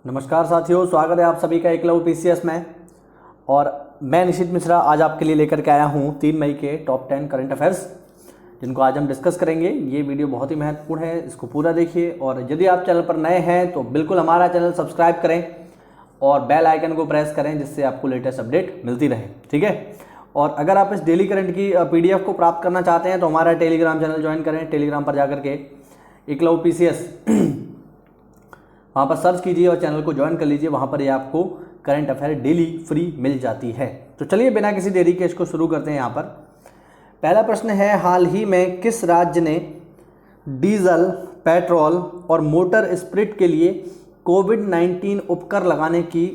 नमस्कार साथियों, स्वागत है आप सभी का एकलव्य पीसीएस में। और मैं निशित मिश्रा आज आपके लिए लेकर के आया हूं 3 मई के टॉप 10 करंट अफेयर्स, जिनको आज हम डिस्कस करेंगे। ये वीडियो बहुत ही महत्वपूर्ण है, इसको पूरा देखिए। और यदि आप चैनल पर नए हैं तो बिल्कुल हमारा चैनल सब्सक्राइब करें और बेल आइकन को प्रेस करें, जिससे आपको लेटेस्ट अपडेट मिलती रहे। ठीक है। और अगर आप इस डेली करंट की PDF को प्राप्त करना चाहते हैं तो हमारा टेलीग्राम चैनल ज्वाइन करें। टेलीग्राम पर जाकर के एकलव्य पीसीएस वहाँ पर सर्च कीजिए और चैनल को ज्वाइन कर लीजिए। वहाँ पर ये आपको करंट अफेयर डेली फ्री मिल जाती है। तो चलिए बिना किसी देरी के इसको शुरू करते हैं। यहाँ पर पहला प्रश्न है, हाल ही में किस राज्य ने डीजल, पेट्रोल और मोटर स्पिरिट के लिए कोविड-19 उपकर लगाने की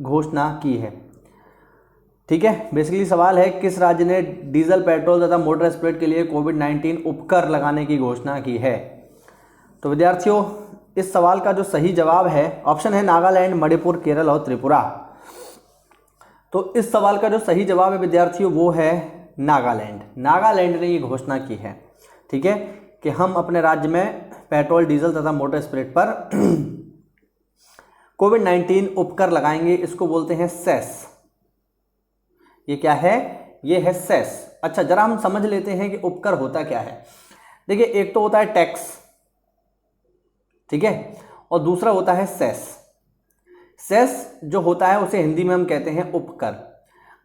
घोषणा की है? ठीक है, बेसिकली सवाल है किस राज्य ने डीजल, पेट्रोल तथा मोटर स्पिरिट के लिए कोविड-19 उपकर लगाने की घोषणा की है? तो विद्यार्थियों, इस सवाल का जो सही जवाब है ऑप्शन है नागालैंड, मणिपुर, केरल और त्रिपुरा। तो इस सवाल का जो सही जवाब है विद्यार्थियों वो है नागालैंड। नागालैंड ने ये घोषणा की है, ठीक है, कि हम अपने राज्य में पेट्रोल, डीजल तथा मोटर स्पिरिट पर कोविड-19 उपकर लगाएंगे। इसको बोलते हैं सेस। ये क्या है? ये है सेस। अच्छा, जरा हम समझ लेते हैं कि उपकर होता क्या है। देखिए, एक तो होता है टैक्स, ठीक है, और दूसरा होता है सेस। सेस जो होता है उसे हिंदी में हम कहते हैं उपकर।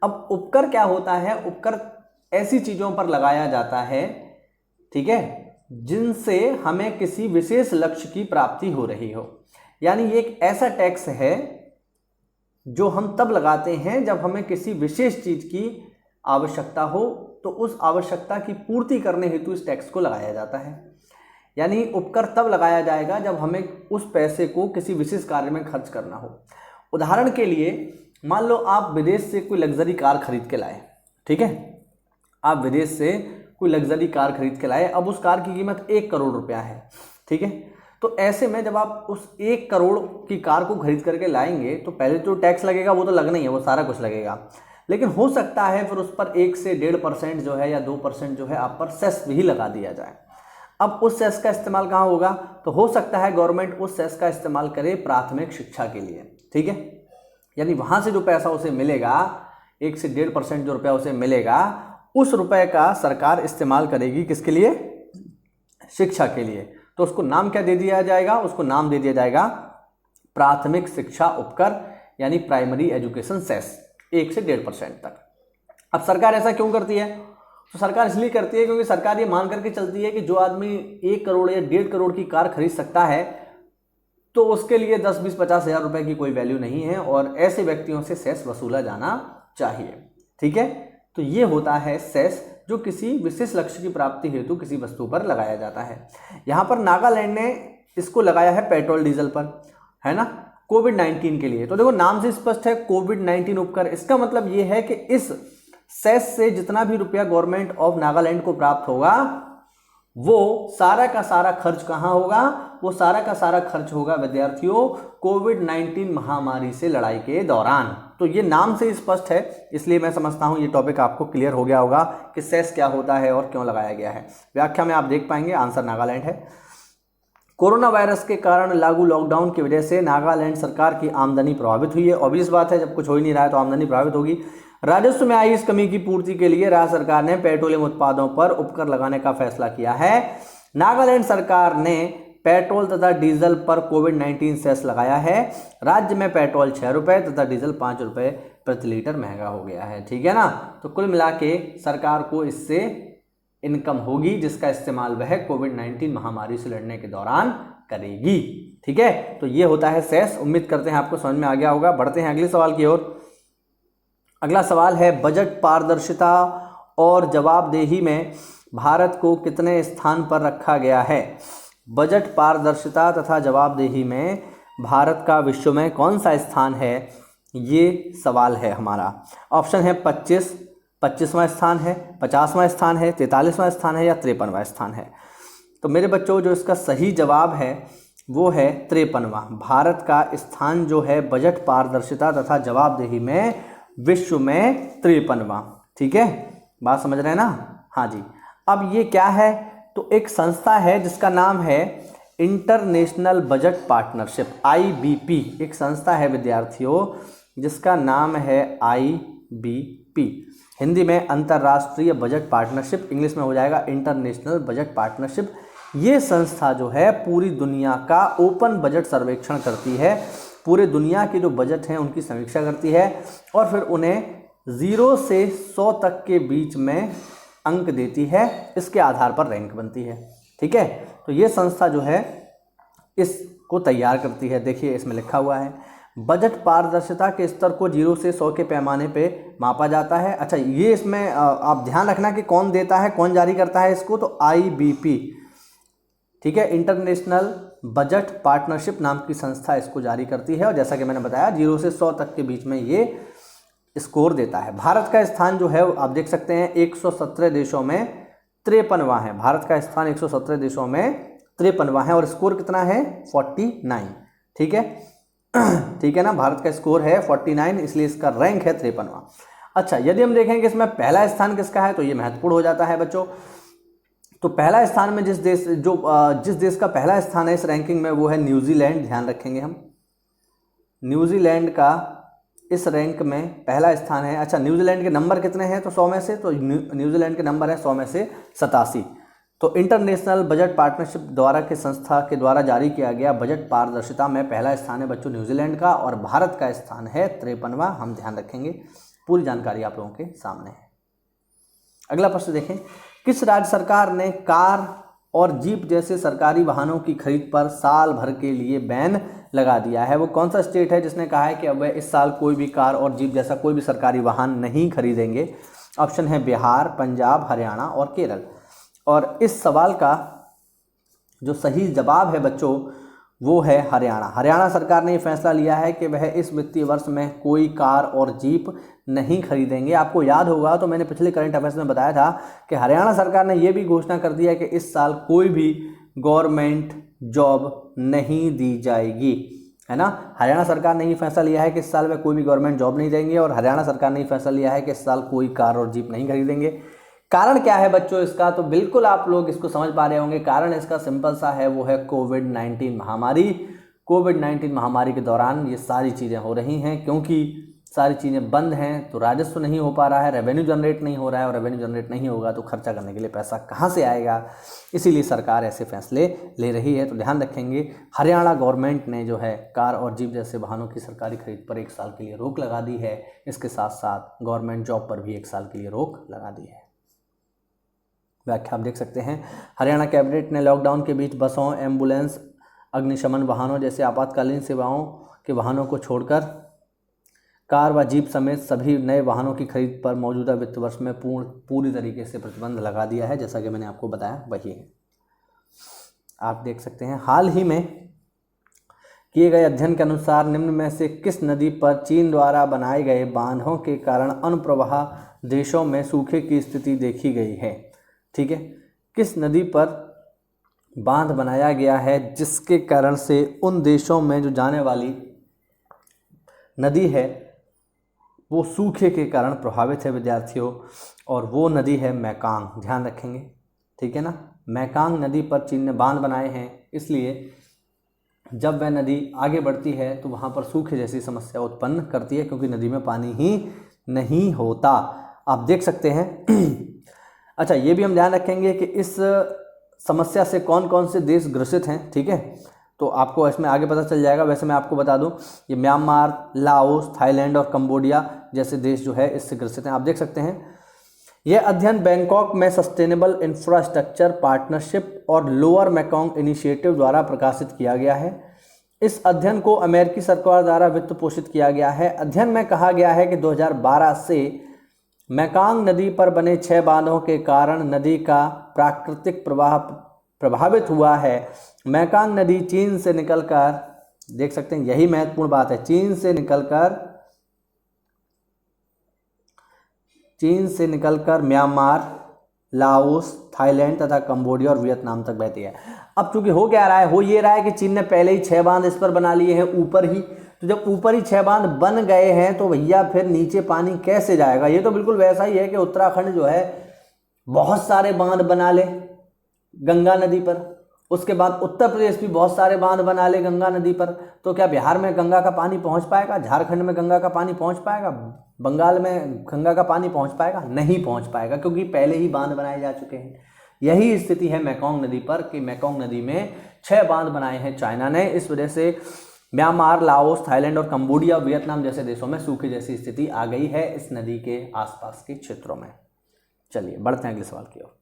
अब उपकर क्या होता है? उपकर ऐसी चीजों पर लगाया जाता है, ठीक है, जिनसे हमें किसी विशेष लक्ष्य की प्राप्ति हो रही हो। यानी ये एक ऐसा टैक्स है जो हम तब लगाते हैं जब हमें किसी विशेष चीज की आवश्यकता हो, तो उस आवश्यकता की पूर्ति करने हेतु इस टैक्स को लगाया जाता है। यानी उपकर तब लगाया जाएगा जब हमें उस पैसे को किसी विशेष कार्य में खर्च करना हो। उदाहरण के लिए, मान लो आप विदेश से कोई लग्जरी कार खरीद के लाए, ठीक है, आप विदेश से कोई लग्जरी कार खरीद के लाए। अब उस कार की कीमत 1 करोड़ रुपया है, ठीक है। तो ऐसे में जब आप उस 1 करोड़ की कार को खरीद करके लाएंगे तो पहले जो टैक्स लगेगा वो तो लगना ही है, वो सारा कुछ लगेगा। लेकिन हो सकता है फिर उस पर 1 से 1.5% जो है या 2% जो है आप पर सेस भी लगा दिया जाए। अब उस सेस का इस्तेमाल कहाँ होगा? तो हो सकता है गवर्नमेंट उस सेस का इस्तेमाल करे प्राथमिक शिक्षा के लिए, ठीक है। यानी वहाँ से जो पैसा उसे मिलेगा, 1 से 1.5% जो रुपया उसे मिलेगा, उस रुपए का सरकार इस्तेमाल करेगी किसके लिए? शिक्षा के लिए। तो उसको नाम क्या दे दिया जाएगा? उसको नाम दे दिया जाएगा प्राथमिक शिक्षा उपकर, यानी प्राइमरी एजुकेशन सेस, 1 से 1.5% तक। अब सरकार ऐसा क्यों करती है? तो सरकार इसलिए करती है क्योंकि सरकार ये मान करके चलती है कि जो आदमी 1 करोड़ या 1.5 करोड़ की कार खरीद सकता है तो उसके लिए 10, 20, 50 हज़ार रुपए की कोई वैल्यू नहीं है, और ऐसे व्यक्तियों से सेस वसूला जाना चाहिए, ठीक है। तो ये होता है सेस, जो किसी विशेष लक्ष्य की प्राप्ति हेतु किसी वस्तु पर लगाया जाता है। यहाँ पर नागालैंड ने इसको लगाया है पेट्रोल, डीजल पर, है ना, कोविड-19 के लिए। तो देखो, नाम से स्पष्ट है कोविड-19 उपकर। इसका मतलब ये है कि इस सेस से जितना भी रुपया गवर्नमेंट ऑफ नागालैंड को प्राप्त होगा वो सारा का सारा खर्च कहां होगा? वो सारा का सारा खर्च होगा विद्यार्थियों कोविड-19 महामारी से लड़ाई के दौरान। तो ये नाम से स्पष्ट है, इसलिए मैं समझता हूं ये टॉपिक आपको क्लियर हो गया होगा कि सेस क्या होता है और क्यों लगाया गया है। व्याख्या में आप देख पाएंगे, आंसर नागालैंड है। कोरोना वायरस के कारण लागू लॉकडाउन की वजह से नागालैंड सरकार की आमदनी प्रभावित हुई है। ऑब्वियस बात है, जब कुछ हो ही नहीं रहा है तो आमदनी प्रभावित होगी। राजस्व में आई इस कमी की पूर्ति के लिए राज्य सरकार ने पेट्रोलियम उत्पादों पर उपकर लगाने का फैसला किया है। नागालैंड सरकार ने पेट्रोल तथा डीजल पर कोविड-19 सेस लगाया है। राज्य में पेट्रोल 6 रुपये तथा डीजल 5 रुपये प्रति लीटर महंगा हो गया है, ठीक है ना। तो कुल मिला के सरकार को इससे इनकम होगी, जिसका इस्तेमाल वह कोविड-19 महामारी से लड़ने के दौरान करेगी, ठीक है। तो ये होता है सेस। उम्मीद करते हैं आपको समझ में आ गया होगा। बढ़ते हैं अगले सवाल की ओर। अगला सवाल है, बजट पारदर्शिता और जवाबदेही में भारत को कितने स्थान पर रखा गया है? बजट पारदर्शिता तथा जवाबदेही में भारत का विश्व में कौन सा स्थान है? ये सवाल है हमारा। ऑप्शन है 25वां स्थान है, 50वां स्थान है, 43वां स्थान है या 53वां स्थान है। तो मेरे बच्चों, जो इसका सही जवाब है वो है 53वां। भारत का स्थान जो है बजट पारदर्शिता तथा जवाबदेही में विश्व में 53वां, ठीक है। बात समझ रहे हैं ना? हाँ जी। अब ये क्या है? तो एक संस्था है जिसका नाम है इंटरनेशनल बजट पार्टनरशिप IBP एक संस्था है विद्यार्थियों जिसका नाम है IBP, हिंदी में अंतर्राष्ट्रीय बजट पार्टनरशिप, इंग्लिश में हो जाएगा इंटरनेशनल बजट पार्टनरशिप। ये संस्था जो है पूरी दुनिया का ओपन बजट सर्वेक्षण करती है, पूरे दुनिया के जो बजट हैं उनकी समीक्षा करती है और फिर उन्हें 0 से 100 तक के बीच में अंक देती है, इसके आधार पर रैंक बनती है। ठीक है, तो ये संस्था जो है इसको तैयार करती है। देखिए इसमें लिखा हुआ है बजट पारदर्शिता के स्तर को 0 से 100 के पैमाने पे मापा जाता है। अच्छा, ये इसमें आप ध्यान रखना कि कौन देता है, कौन जारी करता है इसको, तो IBP, ठीक है, इंटरनेशनल बजट पार्टनरशिप नाम की संस्था इसको जारी करती है और जैसा कि मैंने बताया 0 से 100 तक के बीच में ये स्कोर देता है। भारत का स्थान जो है आप देख सकते हैं 117 देशों में 53वां है। भारत का स्थान 117 देशों में 53वां है और स्कोर कितना है 49। ठीक है, ठीक है ना, भारत का स्कोर है 49, इसलिए इसका रैंक है 53वां। अच्छा, यदि हम देखें कि इसमें पहला स्थान किसका है तो ये महत्वपूर्ण हो जाता है बच्चों। तो पहला स्थान में जिस देश का पहला स्थान है इस रैंकिंग में वो है न्यूजीलैंड। ध्यान रखेंगे हम, न्यूजीलैंड का इस रैंक में पहला स्थान है। अच्छा, न्यूजीलैंड के नंबर कितने हैं तो 100 में से, तो न्यूजीलैंड के नंबर है 100 में से 87। तो इंटरनेशनल बजट पार्टनरशिप द्वारा के संस्था के द्वारा जारी किया गया बजट पारदर्शिता में पहला स्थान है बच्चों न्यूजीलैंड का और भारत का स्थान है 53वां। हम ध्यान रखेंगे, पूरी जानकारी आप लोगों के सामने है। अगला प्रश्न देखें, किस राज्य सरकार ने कार और जीप जैसे सरकारी वाहनों की खरीद पर साल भर के लिए बैन लगा दिया है? वो कौन सा स्टेट है जिसने कहा है कि अब इस साल कोई भी कार और जीप जैसा कोई भी सरकारी वाहन नहीं खरीदेंगे? ऑप्शन है बिहार, पंजाब, हरियाणा और केरल। और इस सवाल का जो सही जवाब है बच्चों वो है हरियाणा। हरियाणा सरकार ने ये फैसला लिया है कि वह इस वित्तीय वर्ष में कोई कार और जीप नहीं खरीदेंगे। आपको याद होगा तो मैंने पिछले करंट अफेयर्स में बताया था कि हरियाणा सरकार ने ये भी घोषणा कर दिया कि इस साल कोई भी गवर्नमेंट जॉब नहीं दी जाएगी, है ना। हरियाणा सरकार ने ये फैसला लिया है कि इस साल में कोई भी गवर्नमेंट जॉब नहीं देंगे और हरियाणा सरकार ने ये फैसला लिया है कि इस साल कोई कार और जीप नहीं खरीदेंगे। कारण क्या है बच्चों इसका? तो बिल्कुल आप लोग इसको समझ पा रहे होंगे। कारण इसका सिंपल सा है, वो है कोविड-19 महामारी। कोविड-19 महामारी के दौरान ये सारी चीज़ें हो रही हैं, क्योंकि सारी चीज़ें बंद हैं तो राजस्व नहीं हो पा रहा है, रेवेन्यू जनरेट नहीं हो रहा है और रेवेन्यू जनरेट नहीं होगा तो खर्चा करने के लिए पैसा कहाँ से आएगा। इसीलिए सरकार ऐसे फैसले ले रही है। तो ध्यान रखेंगे, हरियाणा गवर्नमेंट ने जो है कार और जीप जैसे वाहनों की सरकारी खरीद पर 1 साल के लिए रोक लगा दी है। इसके साथ साथ गवर्नमेंट जॉब पर भी 1 साल के लिए रोक लगा दी है। व्याख्या आप देख सकते हैं, हरियाणा कैबिनेट ने लॉकडाउन के बीच बसों, एम्बुलेंस, अग्निशमन वाहनों जैसे आपातकालीन सेवाओं के वाहनों को छोड़कर कार व जीप समेत सभी नए वाहनों की खरीद पर मौजूदा वित्त वर्ष में पूरी तरीके से प्रतिबंध लगा दिया है। जैसा कि मैंने आपको बताया वही है। आप देख सकते हैं, हाल ही में किए गए अध्ययन के अनुसार निम्न में से किस नदी पर चीन द्वारा बनाए गए बांधों के कारण अनुप्रवाह देशों में सूखे की स्थिति देखी गई है? ठीक है, किस नदी पर बांध बनाया गया है जिसके कारण से उन देशों में जो जाने वाली नदी है वो सूखे के कारण प्रभावित है विद्यार्थियों, और वो नदी है मैकांग। ध्यान रखेंगे, ठीक है ना। मैकांग नदी पर चीन ने बांध बनाए हैं, इसलिए जब वह नदी आगे बढ़ती है तो वहाँ पर सूखे जैसी समस्या उत्पन्न करती है, क्योंकि नदी में पानी ही नहीं होता। आप देख सकते हैं। अच्छा, ये भी हम ध्यान रखेंगे कि इस समस्या से कौन कौन से देश ग्रसित हैं, ठीक है, तो आपको इसमें आगे पता चल जाएगा। वैसे मैं आपको बता दूं, ये म्यांमार, लाओस, थाईलैंड और कंबोडिया जैसे देश जो है इससे ग्रसित हैं। आप देख सकते हैं, यह अध्ययन बैंकॉक में सस्टेनेबल इंफ्रास्ट्रक्चर पार्टनरशिप और लोअर मैकांग इनिशिएटिव द्वारा प्रकाशित किया गया है। इस अध्ययन को अमेरिकी सरकार द्वारा वित्त पोषित किया गया है। अध्ययन में कहा गया है कि 2012 से मैकांग नदी पर बने 6 बांधों के कारण नदी का प्राकृतिक प्रवाह प्रभावित हुआ है। मैकांग नदी चीन से निकलकर, देख सकते हैं यही महत्वपूर्ण बात है, चीन से निकलकर म्यांमार, लाओस, थाईलैंड तथा कंबोडिया और वियतनाम तक बहती है। अब चूंकि हो क्या रहा है, हो ये रहा है कि चीन ने पहले ही 6 बांध इस पर बना लिए हैं ऊपर ही, तो जब ऊपर ही 6 बांध बन गए हैं तो भैया फिर नीचे पानी कैसे जाएगा। ये तो बिल्कुल वैसा ही है कि उत्तराखंड जो है बहुत सारे बांध बना ले गंगा नदी पर, उसके बाद उत्तर प्रदेश भी बहुत सारे बांध बना ले गंगा नदी पर, तो क्या बिहार में गंगा का पानी पहुंच पाएगा? झारखंड में गंगा का पानी पहुंच पाएगा? बंगाल में गंगा का पानी पहुंच पाएगा? नहीं पहुंच पाएगा, क्योंकि पहले ही बांध बनाए जा चुके हैं। यही स्थिति है मेकोंग नदी पर कि मेकोंग नदी में 6 बांध बनाए हैं चाइना ने। इस वजह से म्यांमार, लाओस, थाईलैंड और कंबोडिया, वियतनाम जैसे देशों में सूखे जैसी स्थिति आ गई है इस नदी के आसपास के क्षेत्रों में। चलिए बढ़ते हैं अगले सवाल की ओर।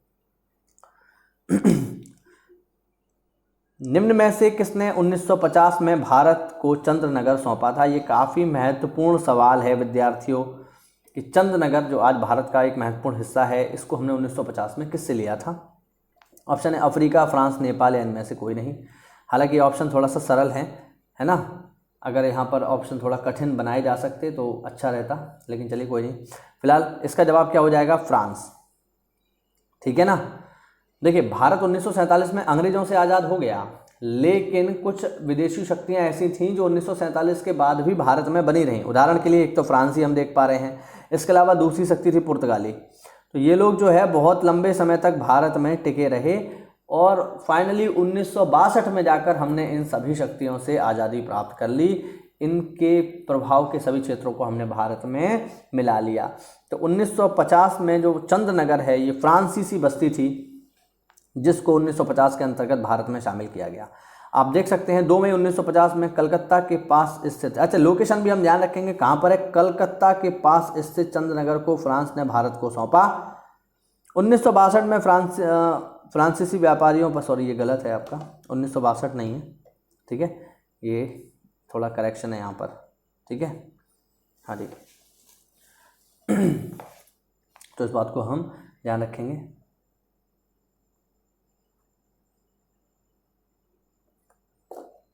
निम्न में से किसने 1950 में भारत को चंद्रनगर सौंपा था? ये काफ़ी महत्वपूर्ण सवाल है विद्यार्थियों कि चंद्रनगर जो आज भारत का एक महत्वपूर्ण हिस्सा है, इसको हमने 1950 में किससे लिया था? ऑप्शन है अफ्रीका, फ्रांस, नेपाल या इनमें से कोई नहीं। हालांकि ऑप्शन थोड़ा सा सरल है ना। अगर यहाँ पर ऑप्शन थोड़ा कठिन बनाए जा सकते तो अच्छा रहता, लेकिन चलिए कोई नहीं। फिलहाल इसका जवाब क्या हो जाएगा? फ्रांस। ठीक है ना। देखिए, भारत 1947 में अंग्रेजों से आज़ाद हो गया, लेकिन कुछ विदेशी शक्तियां ऐसी थीं जो 1947 के बाद भी भारत में बनी रहीं। उदाहरण के लिए एक तो फ्रांसी हम देख पा रहे हैं, इसके अलावा दूसरी शक्ति थी पुर्तगाली। तो ये लोग जो है बहुत लंबे समय तक भारत में टिके रहे और फाइनली 1962 में जाकर हमने इन सभी शक्तियों से आज़ादी प्राप्त कर ली। इनके प्रभाव के सभी क्षेत्रों को हमने भारत में मिला लिया। तो 1950 में जो चंद्रनगर है ये फ्रांसीसी बस्ती थी, जिसको 1950 के अंतर्गत भारत में शामिल किया गया। आप देख सकते हैं 2 मई 1950 में कलकत्ता के पास स्थित, अच्छा लोकेशन भी हम ध्यान रखेंगे कहाँ पर है, कलकत्ता के पास स्थित चंद्रनगर को फ्रांस ने भारत को सौंपा। 1962 में फ्रांसीसी व्यापारियों पर, सॉरी ये गलत है आपका, 1962 नहीं है, ठीक है, ये थोड़ा करेक्शन है यहाँ पर, ठीक है, हाँ ठीक है। तो इस बात को हम ध्यान रखेंगे।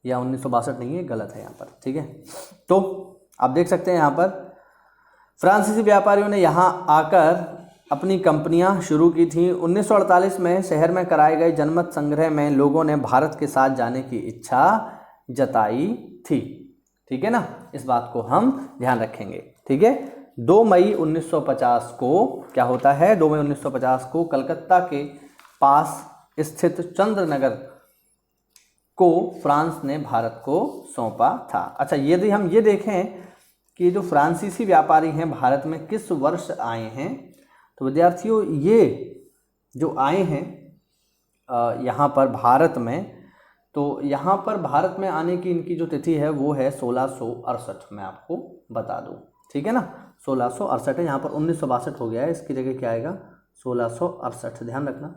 या 1962 नहीं है, गलत है यहाँ पर, ठीक है। तो आप देख सकते हैं यहाँ पर फ्रांसीसी व्यापारियों ने यहाँ आकर अपनी कंपनियां शुरू की थी। 1948 में शहर में कराए गए जनमत संग्रह में लोगों ने भारत के साथ जाने की इच्छा जताई थी, ठीक है ना। इस बात को हम ध्यान रखेंगे, ठीक है। 2 मई 1950 को क्या होता है, 2 मई 1950 को कलकत्ता के पास स्थित चंद्रनगर को फ्रांस ने भारत को सौंपा था। अच्छा, यदि हम ये देखें कि जो फ्रांसीसी व्यापारी हैं भारत में किस वर्ष आए हैं, तो विद्यार्थियों ये जो आए हैं यहाँ पर भारत में, तो यहाँ पर भारत में आने की इनकी जो तिथि है वो है 1668, मैं आपको बता दूँ, ठीक है ना। 1668 है, यहाँ पर 1962 हो गया है, इसकी जगह क्या आएगा 1668, ध्यान रखना,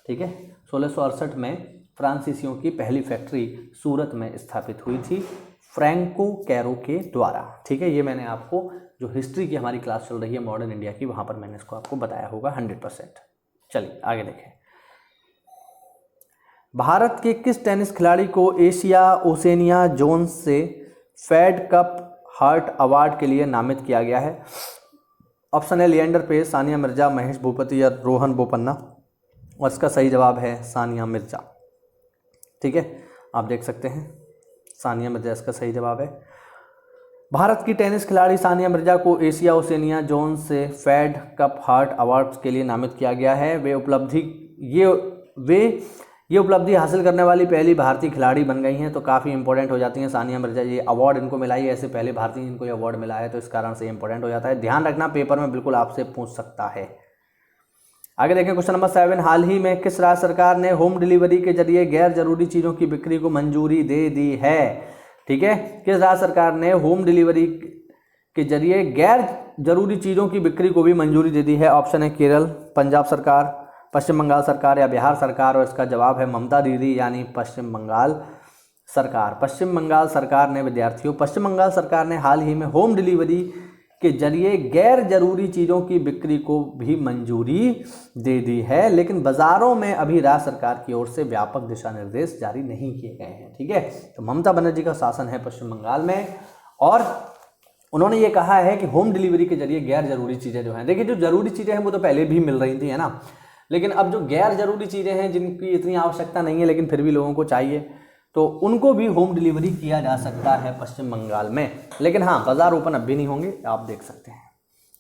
ठीक है। 1668 में फ्रांसीसियों की पहली फैक्ट्री सूरत में स्थापित हुई थी फ्रैंको कैरो के द्वारा, ठीक है। ये मैंने आपको जो हिस्ट्री की हमारी क्लास चल रही है मॉडर्न इंडिया की, वहाँ पर मैंने इसको आपको बताया होगा 100%। चलिए आगे देखें। भारत के किस टेनिस खिलाड़ी को एशिया ओसेनिया जोन से फेड कप हार्ट अवार्ड के लिए नामित किया गया है? ऑप्शन है लिएंडर पेस, सानिया मिर्जा, महेश भूपति या रोहन बोपन्ना, और इसका सही जवाब है सानिया मिर्जा, ठीक है। आप देख सकते हैं सानिया मिर्जा इसका सही जवाब है। भारत की टेनिस खिलाड़ी सानिया मिर्जा को एशिया ओसेनिया जोन से फेड कप हार्ट अवार्ड के लिए नामित किया गया है। वे उपलब्धि हासिल करने वाली पहली भारतीय खिलाड़ी बन गई हैं, तो काफ़ी इंपॉर्टेंट हो जाती हैं सानिया मिर्जा। ये अवार्ड इनको मिला है, ऐसे पहले भारतीय इनको ये अवार्ड मिला है, तो इस कारण से इंपॉर्टेंट हो जाता है। ध्यान रखना, पेपर में बिल्कुल आपसे पूछ सकता है। आगे देखें क्वेश्चन नंबर 7। हाल ही में किस राज्य सरकार ने होम डिलीवरी के जरिए गैर जरूरी चीज़ों की बिक्री को मंजूरी दे दी है? ठीक है, किस राज्य सरकार ने होम डिलीवरी के जरिए गैर जरूरी चीज़ों की बिक्री को भी मंजूरी दे दी है? ऑप्शन है केरल, पंजाब सरकार, पश्चिम बंगाल सरकार या बिहार सरकार, और इसका जवाब है ममता दीदी यानी पश्चिम बंगाल सरकार। पश्चिम बंगाल सरकार ने विद्यार्थियों, पश्चिम बंगाल सरकार ने हाल ही में होम डिलीवरी के जरिए गैर जरूरी चीज़ों की बिक्री को भी मंजूरी दे दी है, लेकिन बाज़ारों में अभी राज्य सरकार की ओर से व्यापक दिशा निर्देश जारी नहीं किए गए हैं, ठीक है। तो ममता बनर्जी का शासन है पश्चिम बंगाल में, और उन्होंने ये कहा है कि होम डिलीवरी के जरिए गैर जरूरी चीज़ें जो हैं, देखिए जो जरूरी चीज़ें हैं वो तो पहले भी मिल रही थी, है ना, लेकिन अब जो गैर जरूरी चीज़ें हैं जिनकी इतनी आवश्यकता नहीं है लेकिन फिर भी लोगों को चाहिए, तो उनको भी होम डिलीवरी किया जा सकता है पश्चिम बंगाल में। लेकिन हाँ, बाजार ओपन अब भी नहीं होंगे, आप देख सकते हैं।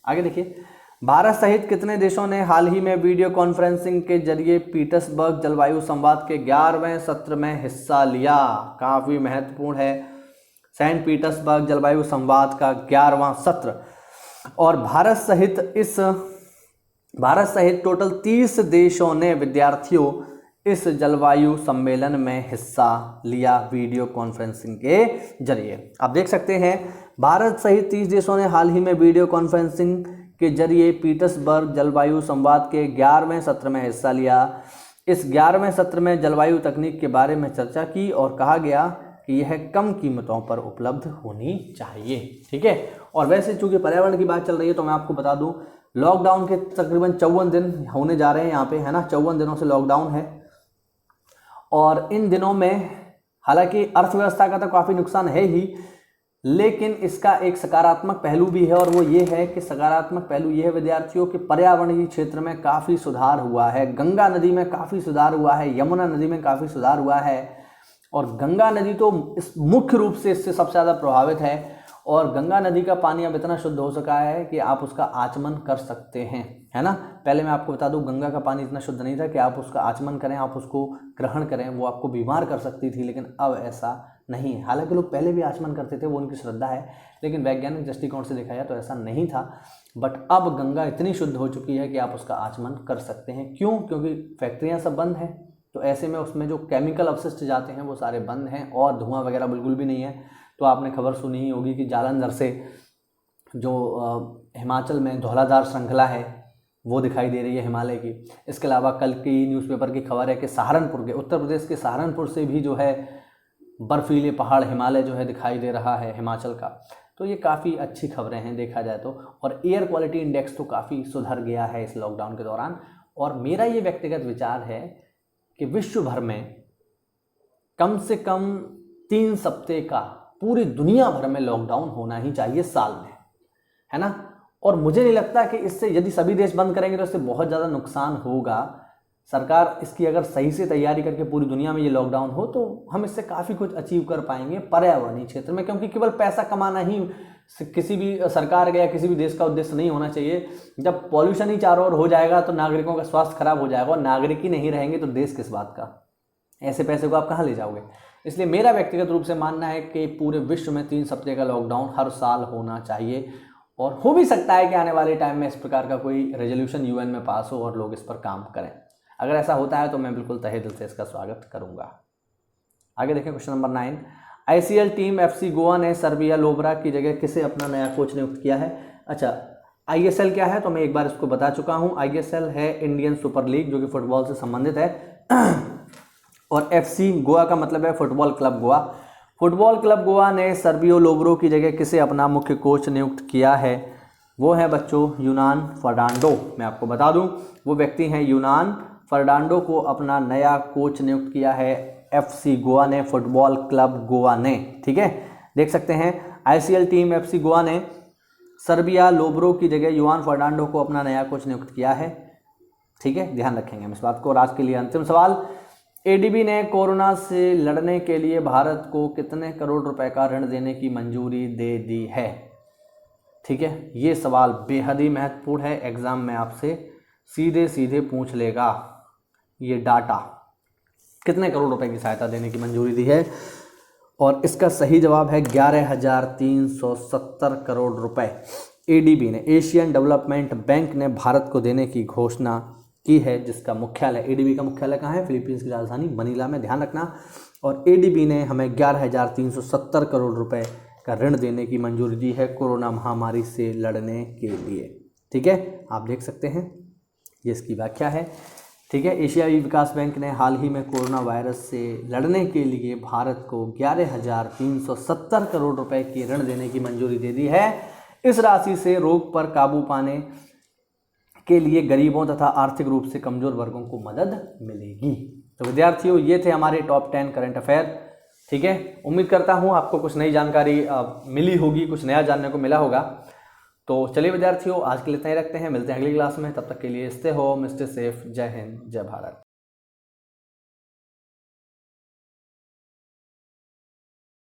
आगे देखिए, भारत सहित कितने देशों ने हाल ही में वीडियो कॉन्फ्रेंसिंग के जरिए पीटर्सबर्ग जलवायु संवाद के 11वें सत्र में हिस्सा लिया? काफी महत्वपूर्ण है, सेंट पीटर्सबर्ग जलवायु संवाद का 11वां सत्र। और भारत सहित टोटल 30 देशों ने विद्यार्थियों इस जलवायु सम्मेलन में हिस्सा लिया वीडियो कॉन्फ्रेंसिंग के जरिए। आप देख सकते हैं भारत सहित 30 देशों ने हाल ही में वीडियो कॉन्फ्रेंसिंग के जरिए पीटर्सबर्ग जलवायु संवाद के 11वें सत्र में हिस्सा लिया। इस 11वें सत्र में जलवायु तकनीक के बारे में चर्चा की और कहा गया कि यह कम कीमतों पर उपलब्ध होनी चाहिए। ठीक है, और वैसे चूंकि पर्यावरण की बात चल रही है तो मैं आपको बता दूं, लॉकडाउन के तकरीबन 54 दिन होने जा रहे हैं यहाँ पे, है ना। 54 दिनों से लॉकडाउन है और इन दिनों में हालांकि अर्थव्यवस्था का तो काफ़ी नुकसान है ही, लेकिन इसका एक सकारात्मक पहलू भी है और वो ये है कि सकारात्मक पहलू ये है विद्यार्थियों के पर्यावरणीय क्षेत्र में काफ़ी सुधार हुआ है। गंगा नदी में काफ़ी सुधार हुआ है, यमुना नदी में काफ़ी सुधार हुआ है और गंगा नदी तो इस मुख्य रूप से इससे सबसे ज़्यादा प्रभावित है। और गंगा नदी का पानी अब इतना शुद्ध हो सका है कि आप उसका आचमन कर सकते हैं, है ना। पहले मैं आपको बता दूं, गंगा का पानी इतना शुद्ध नहीं था कि आप उसका आचमन करें, आप उसको ग्रहण करें, वो आपको बीमार कर सकती थी, लेकिन अब ऐसा नहीं है। हालांकि लोग पहले भी आचमन करते थे, वो उनकी श्रद्धा है, लेकिन वैज्ञानिक दृष्टिकोण से देखा जाए तो ऐसा नहीं था। बट अब गंगा इतनी शुद्ध हो चुकी है कि आप उसका आचमन कर सकते हैं। क्यों? क्योंकि फैक्ट्रियाँ सब बंद हैं, तो ऐसे में उसमें जो केमिकल अवशिष्ट जाते हैं वो सारे बंद हैं और धुआं वगैरह बिल्कुल भी नहीं है। तो आपने खबर सुनी ही होगी कि जालंधर से जो हिमाचल में धौलाधार श्रृंखला है वो दिखाई दे रही है हिमालय की। इसके अलावा कल की न्यूज़पेपर की खबर है कि सहारनपुर के, उत्तर प्रदेश के सहारनपुर से भी जो है बर्फीले पहाड़ हिमालय जो है दिखाई दे रहा है हिमाचल का। तो ये काफ़ी अच्छी खबरें हैं देखा जाए तो। और एयर क्वालिटी इंडेक्स तो काफ़ी सुधर गया है इस लॉकडाउन के दौरान। और मेरा ये व्यक्तिगत विचार है कि विश्व भर में कम से कम 3 सप्ताह का पूरी दुनिया भर में लॉकडाउन होना ही चाहिए साल में, है ना। और मुझे नहीं लगता कि इससे यदि सभी देश बंद करेंगे तो इससे बहुत ज़्यादा नुकसान होगा। सरकार इसकी अगर सही से तैयारी करके पूरी दुनिया में ये लॉकडाउन हो तो हम इससे काफ़ी कुछ अचीव कर पाएंगे पर्यावरणीय क्षेत्र में, क्योंकि केवल पैसा कमाना ही किसी भी सरकार का या किसी भी देश का उद्देश्य नहीं होना चाहिए। जब पॉल्यूशन ही चारों ओर हो जाएगा तो नागरिकों का स्वास्थ्य खराब हो जाएगा और नागरिक ही नहीं रहेंगे तो देश किस बात का। ऐसे पैसे को आप कहाँ ले जाओगे। इसलिए मेरा व्यक्तिगत रूप से मानना है कि पूरे विश्व में 3 सप्ताह का लॉकडाउन हर साल होना चाहिए। और हो भी सकता है कि आने वाले टाइम में इस प्रकार का कोई रेजोल्यूशन यूएन में पास हो और लोग इस पर काम करें। अगर ऐसा होता है तो मैं बिल्कुल तहे दिल से इसका स्वागत करूंगा। आगे देखें question number 9। ICL team FC Goa ने सर्बिया लोब्रा की जगह किसे अपना नया कोच नियुक्त किया है? अच्छा, आईएसएल क्या है तो मैं एक बार इसको बता चुका हूँ। आईएसएल है इंडियन सुपर लीग जो कि फुटबॉल से संबंधित है और एफसी गोवा का मतलब है football club Goa. Football club Goa ने सर्बियो लोब्रो की जगह किसे अपना मुख्य कोच नियुक्त किया है? वो है बच्चों यूनान फर्नांडो। मैं आपको बता दूं वो व्यक्ति हैं यूनान फर्नांडो को अपना नया कोच नियुक्त किया है एफसी गोवा ने, फुटबॉल क्लब गोवा ने। ठीक है, देख सकते हैं आईसीएल टीम एफसी गोवा ने सर्बिया लोब्रो की जगह यूनान फर्नांडो को अपना नया कोच नियुक्त किया है। ठीक है, ध्यान रखेंगे हम इस बात को। और आज के लिए अंतिम सवाल, एडीबी ने कोरोना से लड़ने के लिए भारत को कितने करोड़ रुपए का ऋण देने की मंजूरी दे दी है? ठीक है, ये सवाल बेहद ही महत्वपूर्ण है, एग्जाम में आपसे सीधे सीधे पूछ लेगा ये डाटा। कितने करोड़ रुपए की सहायता देने की मंजूरी दी है? और इसका सही जवाब है 11,370 करोड़ रुपए एडीबी ने, एशियन डेवलपमेंट बैंक ने भारत को देने की घोषणा की है, जिसका मुख्यालय, एडीबी का मुख्यालय कहाँ है? फिलीपींस की राजधानी मनीला में, ध्यान रखना। और एडीबी ने हमें 11,370 करोड़ रुपए का ऋण देने की मंजूरी दी है कोरोना महामारी से लड़ने के लिए। ठीक है, आप देख सकते हैं ये इसकी व्याख्या है। ठीक है, एशियाई विकास बैंक ने हाल ही में कोरोना वायरस से लड़ने के लिए भारत को 11,370 करोड़ रुपए की ऋण देने की मंजूरी दे दी है। इस राशि से रोग पर काबू पाने के लिए गरीबों तथा आर्थिक रूप से कमजोर वर्गों को मदद मिलेगी। तो विद्यार्थियों, ये थे हमारे टॉप 10 करंट अफेयर। ठीक है, उम्मीद करता हूँ आपको कुछ नई जानकारी मिली होगी, कुछ नया जानने को मिला होगा। तो चलिए विद्यार्थियों, आज के लिए इतना ही रखते हैं, मिलते हैं अगली क्लास में। तब तक के लिए स्टे होम, स्टे सेफ। जय हिंद, जय भारत।